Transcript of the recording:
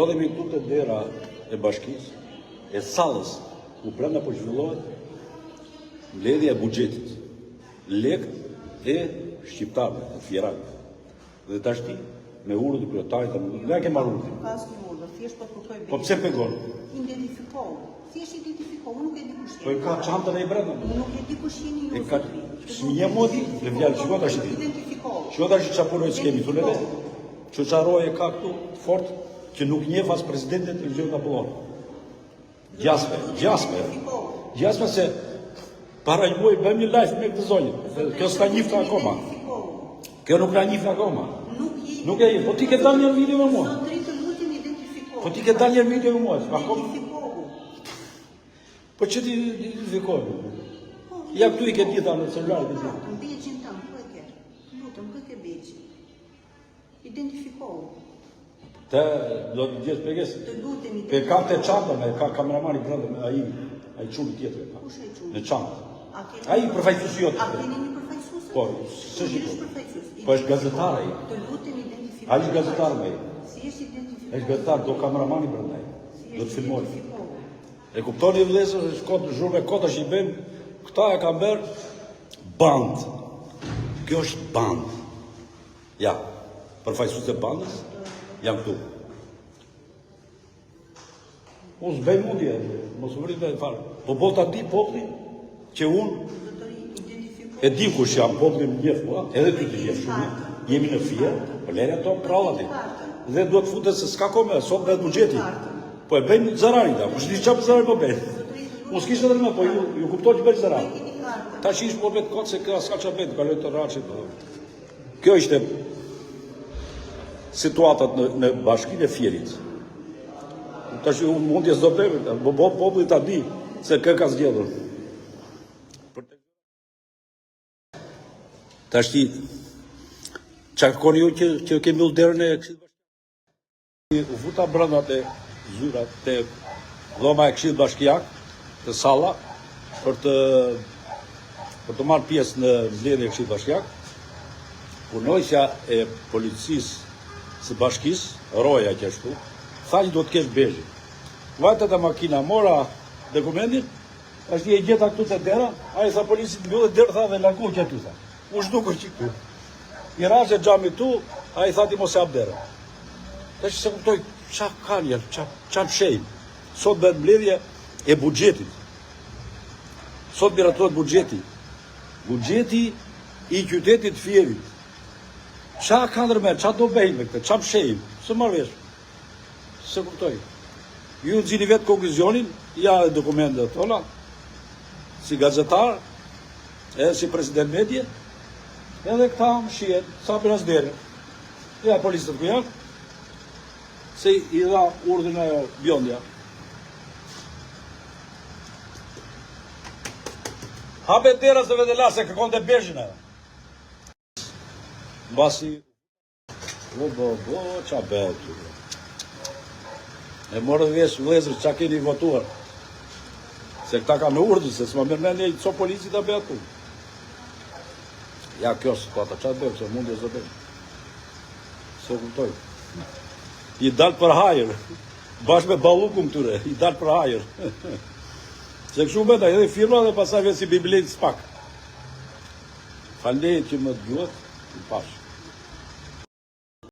Ndodhemi këtu te dera e bashkisë, e sallës, ku brenda po zhvillohet mbledhja e buxhetit, lekë e shqiptarëve, të fjerave. Dhe tashti me urdhër të kryetarit, ne kemi marrë urdhër. Ka asnjë urdhër, thjesht po kërkoj bejë. Po pse pegon? Identifikohu. Thjesht identifikohu, nuk e di kush Po jeni. ka çantën e brenda. Nuk e di kush jeni ju. Ka një modi, dhe vjalë shiko tash ti. Identifikohu. Shiko tash çapunoj skemi këtu ne. Çoçarroje ka këtu fort që nuk njeh as presidentin e televizionit apo. Gjasme se para një muaj bëjmë një live me këtë zonjë. Kjo s'ka njifta akoma. Kjo nuk na njifta akoma. Nuk e, po ti ke dalë një video me mua. Po ti ke dalë një video me mua, akoma. Po që ti identifikohu? Ja këtu I ke dita në celular të ti. Beqin tëmë, ku e ke? Lutëm, ku e ke beqin? Identifikohu. Te, do të gjithë peges? Të lutemi. Pe kam të çanta me, ka kameramani brenda me ai çuni tjetër. Kush ai çuni? Në çantë. Ai përfaqësuesi jot. A keni një përfaqësues? Po, po është gazetar ai. Të lutemi identifikohu. Ai është gazetar me. Si është identifikohu? Është gazetar, do kameramani brenda ai. Do të filmoj. E kuptoni vëllezër, shkot zhurmë kota që I bëjmë, këta e kanë bërë band. Kjo është band. Ja, përfaqësues e bandës janë këtu. Unë s'bëj mundje, mos u rritë fare. Po ta di populli që unë e di kush jam, populli më njeh mua, edhe ty të njeh shumë. Jemi në fierë, po lere ato prallati. Dhe duhet futet se s'ka kohë, sot bëhet buxheti. Po e bëjmë zararin ta, kush di çfarë zararin po bëj. Unë s'kishte ndërmë, po ju kuptoj që bëj zarar. Tash ish po vetë kot se ka s'ka çfarë bëj, kaloj të rraçit. Kjo ishte situatat në bashkinë e Fierit. Tash unë mundjes do të bëj, populli ta di se kë ka zgjedhur. Tash ti çfarë koni ju që kemi ullë derën e Këshillit Bashkiak? U futa brenda te zyrat, te dhoma e Këshillit Bashkiak, te salla, për të marrë pjesë në mbledhjen e Këshillit Bashkiak. Punojësja e policisë së bashkisë, roja që ashtu, tha që do të kesh bezhi. Vajtet e makina, mora dokumentin, është I gjeta këtu te dera, ai tha polici mbyllë derë, tha dhe largu që aty tha. U zhdukur që këtu. I rashe xhami tu, ai tha ti mos e hap derën. Tash se kuptoj çfarë kanë janë, çfarë shejnë. Sot bën mbledhje e buxhetit. Sot miratohet buxheti. Buxheti I qytetit Fierit. Qa ka ndërmer, qa do bëjnë me këtë, qa pshejnë, së marrë vesh, se kuptoj. Ju në zini vetë konkluzionin, ja dhe dokumentet tona, si gazetar, edhe si president medje, edhe këta më shien, sa për as dere. Ja policët ku janë, se I dha urdhën e Bjondja. Hape dera se vedela se kërkon të bezhin e. Mbasi, qa bëhet të. E morë dhe vesh vlezër qa keni votuar. Se këta ka në urdhë, se s'ma mërmen e co polici të bëhet të. Ja kjo së pata, qa bëhet, se mundi e zë bëhet. Se kuptoj. I dalë për hajër, bashkë me balukun këture, I dalë për hajër. Se këshu bëta, edhe firma dhe pasaj vetë si biblinë s'pak. Falnejt që më të gjuhet, I pash.